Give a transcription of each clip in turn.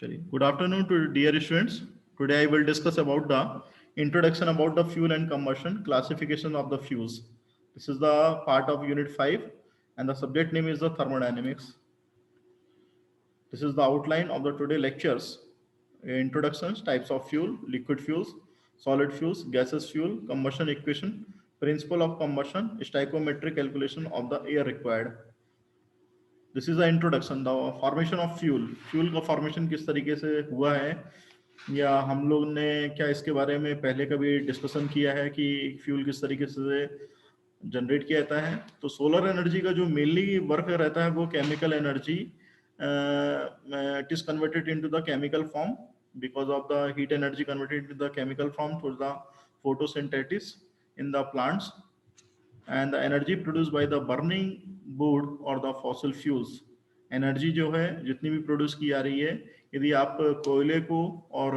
चलिए, good afternoon to dear students. Today I will discuss about the introduction about the fuel and combustion, classification of the fuels. This is the part of unit 5 and the subject name is the thermodynamics. This is the outline of the today lectures. Introductions, types of fuel, liquid fuels, solid fuels, gaseous fuel, combustion equation, principle of combustion, stoichiometric calculation of the air required. This is the introduction, the formation of fuel. Fuel का formation किस तरीके से हुआ है, या हम लोग ने क्या इसके बारे में पहले कभी डिस्कशन किया है कि फ्यूल किस तरीके से जनरेट किया जाता है. तो सोलर एनर्जी का जो मेनली वर्क रहता है वो chemical energy, it is converted into the chemical form because of the heat energy converted into the chemical form through the photosynthesis in the plants and the energy produced by the burning wood or the fossil fuels. Energy जो है जितनी भी produce की जा रही है, यदि आप कोयले को और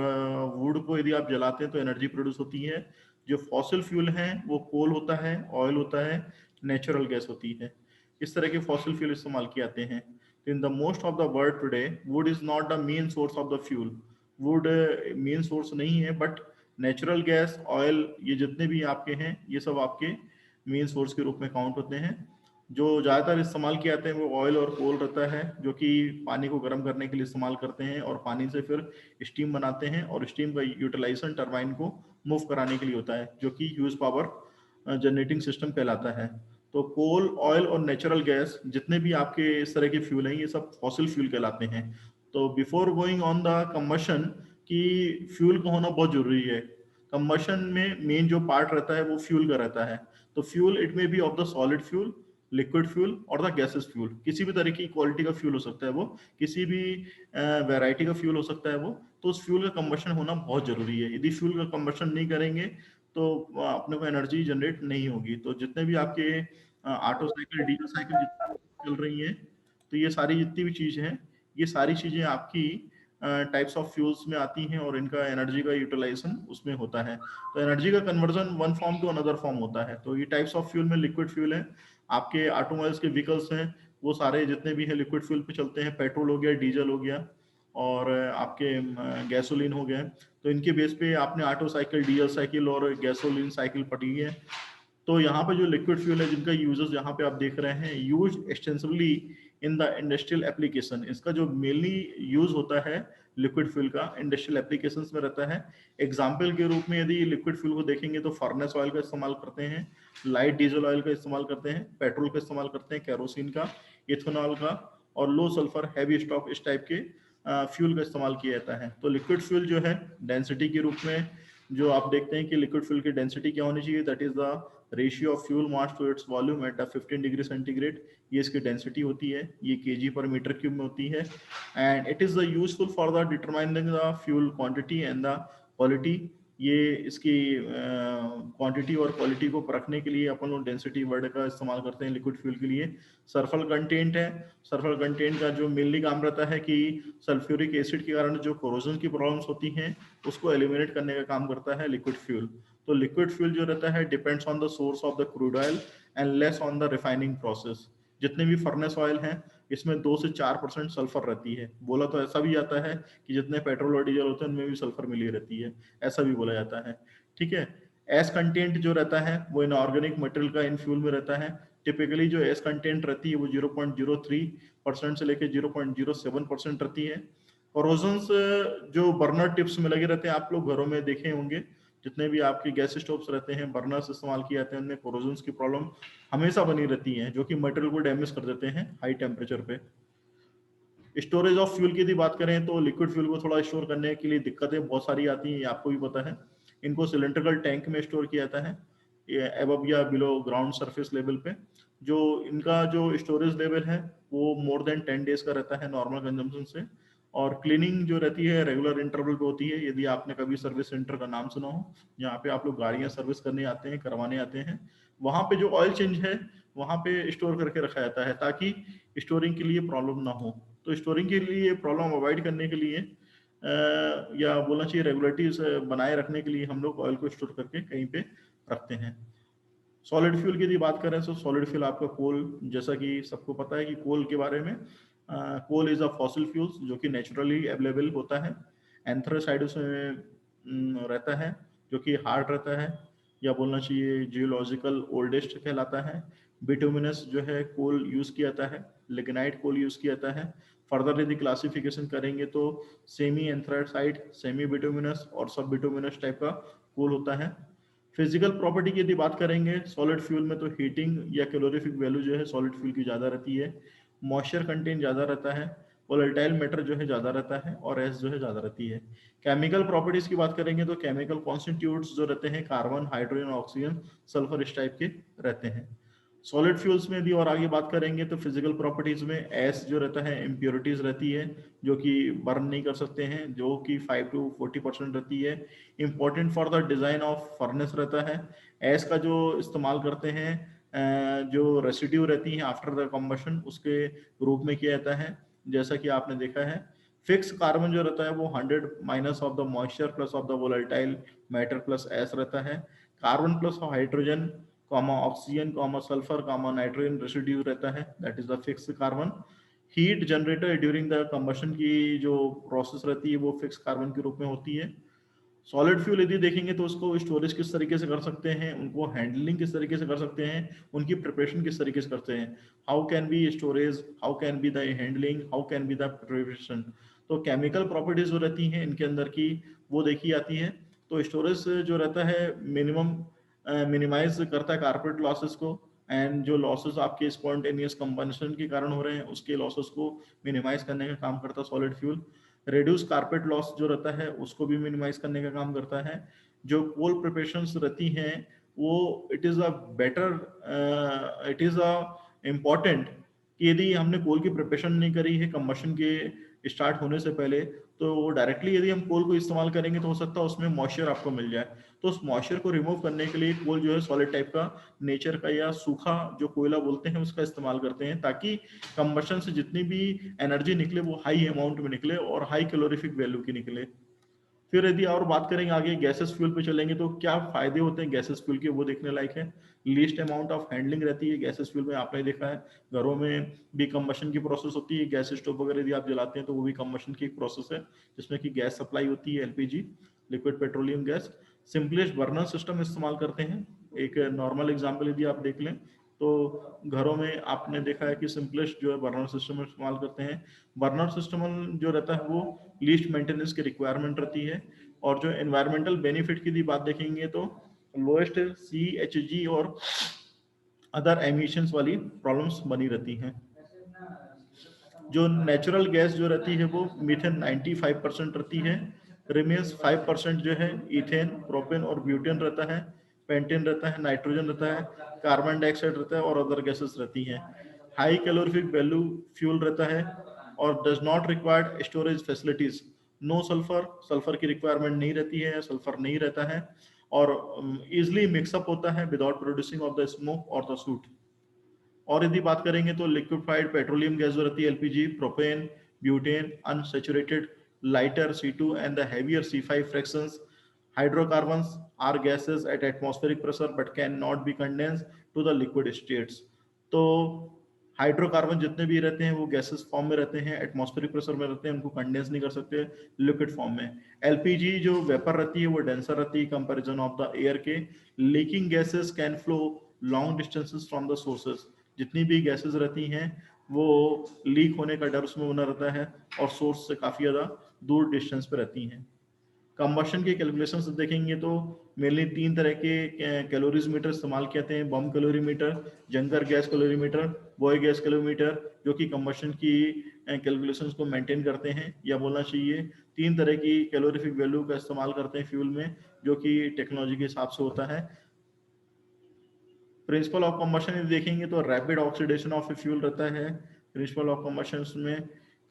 वुड को यदि आप जलाते हैं तो एनर्जी प्रोड्यूस होती है. जो फॉसिल फ्यूल हैं वो कोल होता है, ऑयल होता है, नेचुरल गैस होती है. इस तरह के फॉसिल फ्यूल इस्तेमाल किए जाते हैं. तो in the most of the world today would is not the main source of the fuel. Would main source नहीं है, बट नेचुरल गैस, ऑयल, ये जितने भी आपके हैं ये सब आपके मेन सोर्स के रूप में काउंट होते हैं. जो ज़्यादातर इस्तेमाल किए जाते हैं वो ऑयल और कोल रहता है, जो कि पानी को गर्म करने के लिए इस्तेमाल करते हैं और पानी से फिर स्टीम बनाते हैं, और स्टीम का यूटिलाइजेशन टरबाइन को मूव कराने के लिए होता है, जो कि ह्यूज पावर जनरेटिंग सिस्टम कहलाता है. तो कोल, ऑयल और नेचुरल गैस जितने भी आपके इस तरह के फ्यूल हैं ये सब फॉसिल फ्यूल कहलाते हैं. तो before going on the combustion की फ्यूल का होना बहुत जरूरी है. कंबशन में मेन जो पार्ट रहता है वो फ्यूल का रहता है. तो fuel it may be of the solid fuel, liquid fuel और द गैसेस फ्यूल. किसी भी तरह की क्वालिटी का फ्यूल हो सकता है वो, किसी भी वैरायटी का फ्यूल हो सकता है वो. तो उस फ्यूल का कंबशन होना बहुत जरूरी है. यदि फ्यूल का कंबशन नहीं करेंगे तो अपने को एनर्जी जनरेट नहीं होगी. तो जितने भी आपके ऑटो साइकिल, डीजल साइकिल जितनी चल रही हैं, तो ये सारी जितनी भी चीज़ हैं, ये सारी चीज़ें आपकी टाइप्स ऑफ फ्यूल्स में आती हैं और इनका एनर्जी का यूटिलाइजेशन उसमें होता है. तो एनर्जी का conversion one form to another form होता है. तो ये टाइप्स ऑफ फ्यूल में लिक्विड फ्यूल है. आपके ऑटोमोबाइल्स के व्हीकल्स हैं वो सारे जितने भी हैं लिक्विड फ्यूल पे चलते हैं. पेट्रोल हो गया, डीजल हो गया और आपके गैसोलीन हो गया. तो इनके बेस पे आपने ऑटो साइकिल, डीजल साइकिल और गैसोलीन साइकिल पढ़ी है. तो यहाँ पे जो लिक्विड फ्यूल है जिनका यूजेस यहाँ पे आप देख रहे हैं, use extensively in the industrial application. इसका जो मेनली यूज होता है लिक्विड फ्यूल का इंडस्ट्रियल एप्लीकेशंस में रहता है. एग्जाम्पल के रूप में यदि लिक्विड फ्यूल को देखेंगे तो फर्नेस ऑयल का इस्तेमाल करते हैं, लाइट डीजल ऑयल का इस्तेमाल करते हैं, पेट्रोल का इस्तेमाल करते हैं, कैरोसिन का, इथेनॉल का और लो सल्फर हैवी स्टॉक, इस टाइप के फ्यूल का इस्तेमाल किया जाता है. तो लिक्विड फ्यूल जो है डेंसिटी के रूप में जो आप देखते हैं कि लिक्विड फ्यूल की डेंसिटी क्या होनी चाहिए, that is the ratio of fuel mass to its volume at 15 degree centigrade. ये इसकी डेंसिटी होती है, ये केजी पर मीटर क्यूब में होती है. And it is the useful for the determining the fuel quantity and the quality. ये इसकी क्वांटिटी और क्वालिटी को परखने के लिए अपन लोग डेंसिटी वर्ड का इस्तेमाल करते हैं लिक्विड फ्यूल के लिए. सल्फर कंटेंट है. सल्फर कंटेंट का जो मेनली काम रहता है कि सल्फ्यूरिक एसिड के कारण जो कोरोजन की प्रॉब्लम्स होती हैं उसको एलिमिनेट करने का काम करता है लिक्विड फ्यूल. तो लिक्विड फ्यूल जो रहता है depends on the source of the crude oil and less on the refining process. जितने भी फर्नेस ऑयल हैं इसमें 2 से 4% सल्फर रहती है. बोला तो ऐसा भी जाता है कि जितने पेट्रोल और डीजल होते हैं उनमें भी सल्फर मिली रहती है, ऐसा भी बोला जाता है. ठीक है. एस कंटेंट जो रहता है वो इनऑर्गेनिक मटेरियल का इन फ्यूल में रहता है. टिपिकली जो एस कंटेंट रहती है वो 0.03% से लेकर 0.07% रहती है. कोरोजन्स जो बर्नर टिप्स में लगे रहते हैं, आप लोग घरों में देखे होंगे, जितने भी आपके गैस स्टोव्स रहते हैं, बर्नर्स इस्तेमाल किए जाते हैं, उनमें कोरोजन्स की प्रॉब्लम हमेशा बनी रहती है, जो कि मटेरियल को डैमेज कर देते हैं हाई टेम्परेचर पे. स्टोरेज ऑफ फ्यूल की यदि बात करें तो लिक्विड फ्यूल को थोड़ा स्टोर करने के लिए दिक्कतें बहुत सारी आती हैं, ये आपको भी पता है. इनको सिलेंड्रिकल टैंक में स्टोर किया जाता है, ये एबव या बिलो ग्राउंड सरफेस लेवल पे. जो इनका जो स्टोरेज लेवल है वो मोर देन 10 डेज का रहता है नॉर्मल कंजम्पशन से. और क्लीनिंग जो रहती है रेगुलर इंटरवल पे होती है. यदि आपने कभी सर्विस सेंटर का नाम सुना हो, जहाँ पे आप लोग गाड़ियाँ सर्विस करने आते हैं, करवाने आते हैं, वहाँ पे जो ऑयल चेंज है वहाँ पे स्टोर करके रखा जाता है ताकि स्टोरिंग के लिए प्रॉब्लम ना हो. तो स्टोरिंग के लिए प्रॉब्लम अवॉइड करने के लिए या बोलना चाहिए रेगुलरिटीज बनाए रखने के लिए हम लोग ऑयल को स्टोर करके कहीं पे रखते हैं. सॉलिड फ्यूल की यदि बात करें तो सॉलिड फ्यूल आपका कोल, जैसा कि सबको पता है कि कोल के बारे में coal is a fossil fuels जो कि नेचुरली अवेलेबल होता है। एंथ्रासाइड उसमें रहता है जो कि हार्ड रहता है, या बोलना चाहिए जियोलॉजिकल ओल्डेस्ट कहलाता है। बिटुमिनस जो है कोल यूज किया जाता है, लिग्नाइट कोल यूज किया जाता है। फर्दर यदि क्लासिफिकेशन करेंगे तो सेमी एंथ्रासाइड, सेमी बिटुमिनस और सब बिटुमिनस टाइप का कोल होता है। फिजिकल प्रॉपर्टी की यदि बात करेंगे सॉलिड फ्यूल में, तो हीटिंग या कैलोरीफिक वैल्यू जो है सॉलिड फ्यूल की ज़्यादा रहती है, मॉइस्चर कंटेंट ज़्यादा रहता है, वोलेटाइल मैटर जो है ज़्यादा रहता है, और एस जो है ज़्यादा रहती है। केमिकल प्रॉपर्टीज़ की बात करेंगे तो केमिकल कॉन्स्टिट्यूट्स जो रहते हैं कार्बन, हाइड्रोजन, ऑक्सीजन, सल्फर इस टाइप के रहते हैं। सॉलिड फ्यूल्स में यदि और आगे बात करेंगे तो फिजिकल प्रॉपर्टीज में एस जो रहता है इम्प्योरिटीज रहती है जो कि बर्न नहीं कर सकते हैं, जो कि 5 to 40% रहती है। Important for the design of furnace रहता है। एस का जो इस्तेमाल करते हैं जो रेसिड्यू रहती है आफ्टर द कम्बशन उसके रूप में किया जाता है, जैसा कि आपने देखा है। फिक्स कार्बन जो रहता है वो 100 minus of the moisture plus of the volatile matter plus S रहता है। Carbon plus hydrogen comma oxygen comma sulphur comma nitrogen residue रहता है, that is the fix carbon. Heat generator during the combustion की जो process रहती है वो fix carbon के रूप में होती है। सॉलिड फ्यूल यदि देखेंगे तो उसको स्टोरेज किस तरीके से कर सकते हैं, उनको हैंडलिंग किस तरीके से कर सकते हैं, उनकी प्रिपरेशन किस तरीके से करते हैं। How can be storage, how can be the handling, how can be the preparation. तो केमिकल प्रॉपर्टीज जो रहती हैं इनके अंदर की वो देखी जाती है। तो स्टोरेज जो रहता है मिनिमम मिनिमाइज करता है कारपेट लॉसेस को, एंड जो लॉसेस आपके स्पॉन्टेनियस कंबशन के कारण हो रहे हैं उसके लॉसेस को मिनिमाइज करने का काम करता है solid fuel. Reduce carpet loss जो रहता है उसको भी मिनिमाइज करने का काम करता है। जो कोल प्रिपरेशंस रहती हैं वो it is a better, it is a important कि यदि हमने कोल की प्रिपरेशन नहीं करी है कंबशन के स्टार्ट होने से पहले, तो डायरेक्टली यदि हम कोल को इस्तेमाल करेंगे तो हो सकता है उसमें मॉइस्चर आपको मिल जाए। तो उस मॉइस्चर को रिमूव करने के लिए कोल जो है सॉलिड टाइप का नेचर का या सूखा जो कोयला बोलते हैं उसका इस्तेमाल करते हैं, ताकि कंबशन से जितनी भी एनर्जी निकले वो हाई अमाउंट में निकले और हाई कैलोरीफिक वैल्यू की निकले। फिर यदि और बात करेंगे आगे गैसेस फ्यूल पे चलेंगे तो क्या फायदे होते हैं गैसेस फ्यूल के वो देखने लायक है। लीस्ट अमाउंट ऑफ हैंडलिंग रहती है गैसेस फ्यूल में, आपने देखा है घरों में भी कंबशन की प्रोसेस होती है, गैस स्टोव वगैरह यदि आप जलाते हैं तो वो भी कंबशन की एक प्रोसेस है जिसमें कि गैस सप्लाई होती है, LPG liquid petroleum gas. Simplest burner system इस्तेमाल करते हैं। एक नॉर्मल एग्जाम्पल यदि आप देख लें तो घरों में आपने देखा है कि सिंपलेस्ट जो है बर्नर सिस्टम इस्तेमाल करते हैं। बर्नर सिस्टम जो रहता है वो लीस्ट मेंटेनेंस की रिक्वायरमेंट रहती है। और जो एनवायरमेंटल बेनिफिट की भी बात देखेंगे तो लोएस्ट CHG और अदर एमिशंस वाली प्रॉब्लम्स बनी रहती हैं। जो नेचुरल गैस जो रहती है वो मीथेन 95% रहती है। रिमेन्स 5% जो है इथेन, प्रोपेन और ब्यूटेन रहता है, पेंटेन रहता है, नाइट्रोजन रहता है, कार्बन डाइऑक्साइड रहता है और अदर गैसेस रहती हैं। हाई कैलोरीफिक वैल्यू फ्यूल रहता है और does not required storage facilities. No sulphur, sulphur की रिक्वायरमेंट नहीं रहती है, सल्फर नहीं रहता है और इजिली मिक्सअप होता है without producing of the smoke और द सूट। और यदि बात करेंगे तो लिक्विफाइड पेट्रोलियम गैस जो रहती है LPG, propane, butane, unsaturated lighter C2 and the heavier C5 fractions, hydrocarbons are gases at atmospheric pressure but can not be condense to the liquid states. तो hydrocarbon जितने भी रहते हैं वो गैसेस फॉर्म में रहते हैं, एटमॉस्फेरिक प्रेशर में रहते हैं, उनको कंडेंस नहीं कर सकते लिक्विड फॉर्म में। एलपीजी जो वेपर रहती है वो डेंसर रहती है कंपैरिजन ऑफ द एयर के। Leaking gases can flow long distances from the sources. जितनी भी गैसेस रहती हैं वो लीक होने का डर उसमें बना रहता है और सोर्स से काफ़ी ज़्यादा दूर डिस्टेंस पे रहती हैं। कंबशन के कैलकुलेशन से देखेंगे तो मेनली 3 तरह के कैलोरीज मीटर इस्तेमाल किए जाते हैं। Bomb calorie meter, Junker gas calorie meter, boy gas calorie meter, जो कि कंबशन की कैलकुलेशंस को मेंटेन करते हैं, या बोलना चाहिए 3 तरह की कैलोरीफिक वैल्यू का इस्तेमाल करते हैं फ्यूल में जो कि टेक्नोलॉजी के हिसाब से होता है। प्रिंसिपल ऑफ कंबशन देखेंगे तो rapid oxidation of a fuel रहता है। प्रिंसिपल ऑफ कंबशन में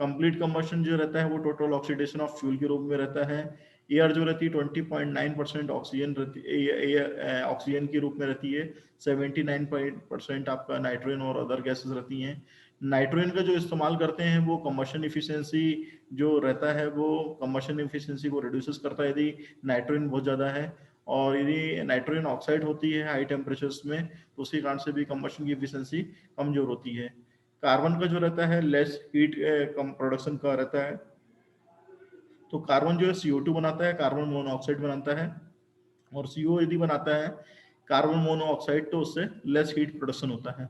कंप्लीट कंबशन जो रहता है वो टोटल ऑक्सीडेशन ऑफ फ्यूल के रूप में रहता है। एयर जो रहती है 20.9% ऑक्सीजन रहती ऑक्सीजन के रूप में रहती है। 79% आपका नाइट्रोजन और अदर गैसेस रहती हैं। नाइट्रोजन का जो इस्तेमाल करते हैं वो कंबशन इफिशियंसी जो रहता है वो कंबशन इफिशियंसी को रिड्यूस करता है यदि नाइट्रोजन बहुत ज़्यादा है। और यदि नाइट्रोजन ऑक्साइड होती है हाई टेम्परेचर्स में तो उसी कारण से भी कंबशन की एफिशिएंसी कमजोर होती है। कार्बन का जो रहता है लेस हीट कम प्रोडक्शन का रहता है। तो कार्बन जो है CO2 बनाता है, कार्बन मोनोऑक्साइड बनाता है, और CO यदि बनाता है कार्बन मोनोऑक्साइड तो उससे लेस हीट प्रोडक्शन होता है।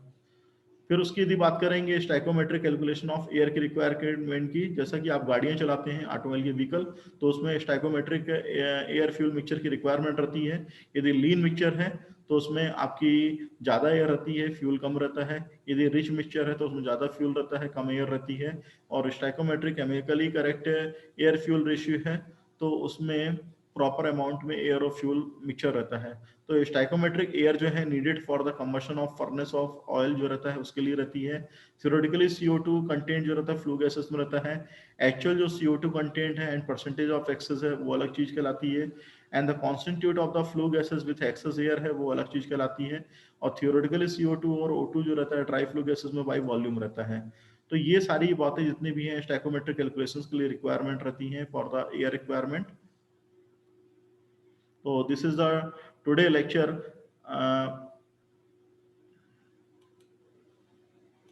फिर उसकी यदि बात करेंगे स्टाइकोमेट्रिक कैलकुलेशन ऑफ एयर की रिक्वायरमेंट की, जैसा कि आप गाड़ियां चलाते हैं ऑटोमोबाइल के व्हीकल, तो उसमें स्टाइकोमेट्रिक एयर फ्यूल मिक्सचर की रिक्वायरमेंट रहती है। यदि लीन मिक्सचर है तो उसमें आपकी ज़्यादा एयर रहती है, फ्यूल कम रहता है। यदि रिच मिक्सचर है तो उसमें ज़्यादा फ्यूल रहता है, कम एयर रहती है। और stoichiometric chemically correct air fuel ratio है तो उसमें प्रॉपर अमाउंट में एयर और फ्यूल मिक्सचर रहता है। तो स्टाइकोमेट्रिक एयर जो है needed for the combustion of furnace of oil जो रहता है उसके लिए रहती है। थ्योरेटिकली CO2 कंटेंट जो रहता है फ्लू गैसेस में रहता है। एक्चुअल जो CO2 कंटेंट है एंड परसेंटेज ऑफ एक्सेस है वो अलग चीज कहलाती है। And the constitute of the flue gases with access air है वो अलग चीज कहलाती है। और थ्योरेटिकली CO2 और O2 जो रहता है ड्राई फ्लू गैसेस में बाई वॉल्यूम रहता है। तो ये सारी बातें जितनी भी हैं स्टाइकोमेट्रिक कैलकुलेशंस के लिए रिक्वायरमेंट रहती हैं for the air requirement. So this is the today lecture